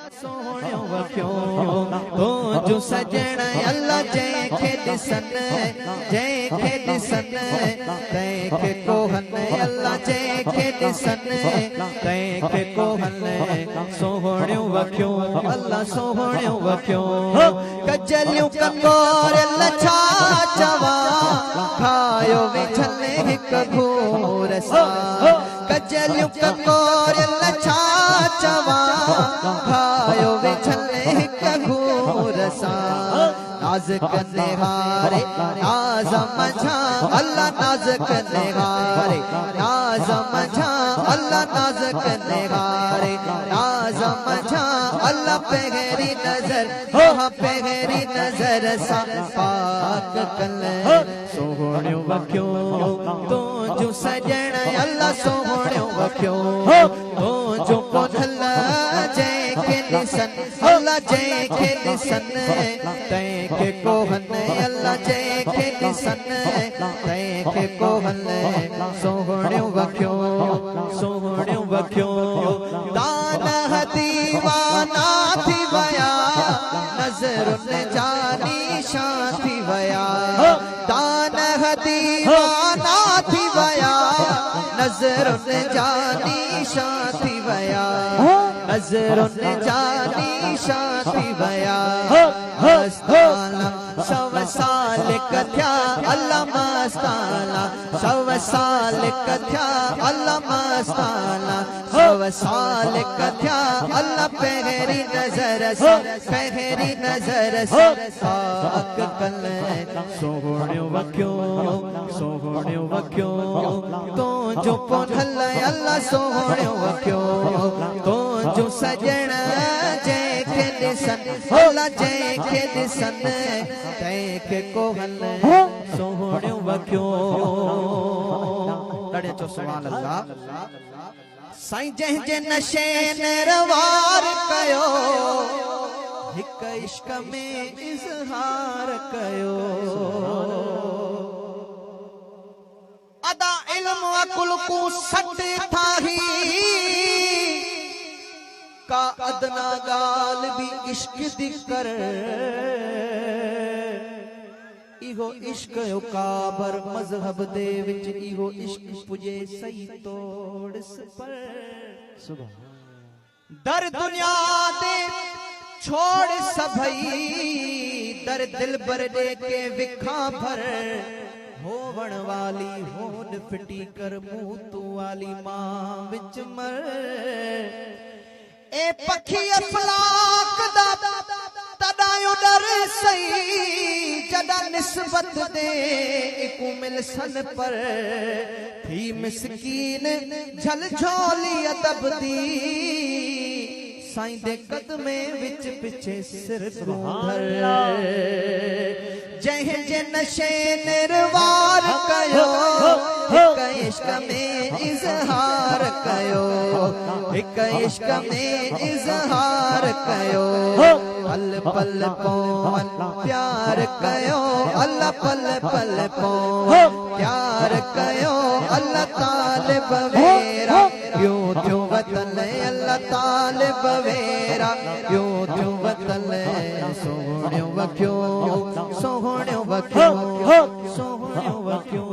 सोहणियों वक्यों तो जो सजण अल्लाह जंहिंखे ॾिसनि जंहिंखे ॾिसनि तंहिंखे कोहन अल्लाह जंहिंखे ॾिसनि तंहिंखे कोहन सोहणियों वक्यों अल्लाह सोहणियों वक्यों कजलियूं कंगोरियल छा चवां खायो विझल हिक घूर सां कजलियूं कंगोरियल छा चवां खायो विझल हिक घूर सां नाज़ुक निहारे नाज़ मझा अल्लाह नाज़ुक निहारे नाज़ मझा अल्लाह नाज़ुक निहारे नाज़ मझा अल्लाह पहिरीं नज़र हाँ पहिरीं नज़र सां पाक कल सोहणियों वक्यों तो जो सजण अल्लाह सोहणियों वक्यों तो जो कोधल जंहिंखे ॾिसनि अल्लाह जंहिंखे ॾिसनि तंहिंखे कोहन अल्लाह जंहिंखे ॾिसनि तंहिंखे कोहन सोहणियों वक्यों दान दीवाना थी वया नज़रुनि जा निशान थी वया दान दीवाना थी वया नज़रुनि जा निशान थी वया नज़रुनि जा निशान थी वया मस्ताना सव साल कथ्या अल्लाह मस्ताना सव साल कथ्या अल्लाह मस्ताना सव साल कथ्या अल्लाह पहिरीं नज़र सां पाक कल सोहणियों वक्यों तो जो पोधल अल्लाह सोहणियों वक्यों तो जो सजण जंहिंखे ॾिसनि अल्लाह जंहिंखे ॾिसनि तंहिंखे कोहन सोहणियों वक्यों ॾाढे चो सुभान अल्लाह साईं जंहिंजे नशे निरवार कयो हिक इश्क में इज़हार कयो अदा इल्म अकुल को सट थाही का अदना गाल भी इश्क दी कर इहो इश्क यो काबर मजहब दे विच इहो इश्क पुजे सही तोड़ पर सुभान दर दुनिया दे छोड़ सभई दर दिल भर दे के विखा भर होवण वाली होन फिटी कर मुंह तू वाली मां विच मर ए पखी अफलाक दा तदायो डर सही जदा निस्बत दे इकु मिल सन पर थी मिस्कीन झलझोली अदब दी साईं दे कदमे विच पिछे सिर धर जंहिंजे नशे निरवार कयो हिक इश्क में इज़हार कयो हिक इश्क में इज़हार कयो पल पल पौन प्यार कयो अल्लाह पल पल पौन प्यार कयो अल्लाह तालिब वेरा यूं थियो वतन अल्लाह तालिब वेरा यूं थियो वतन सोहणियों वक्यों सोहणियों वक्यों सोहणियों वक्यों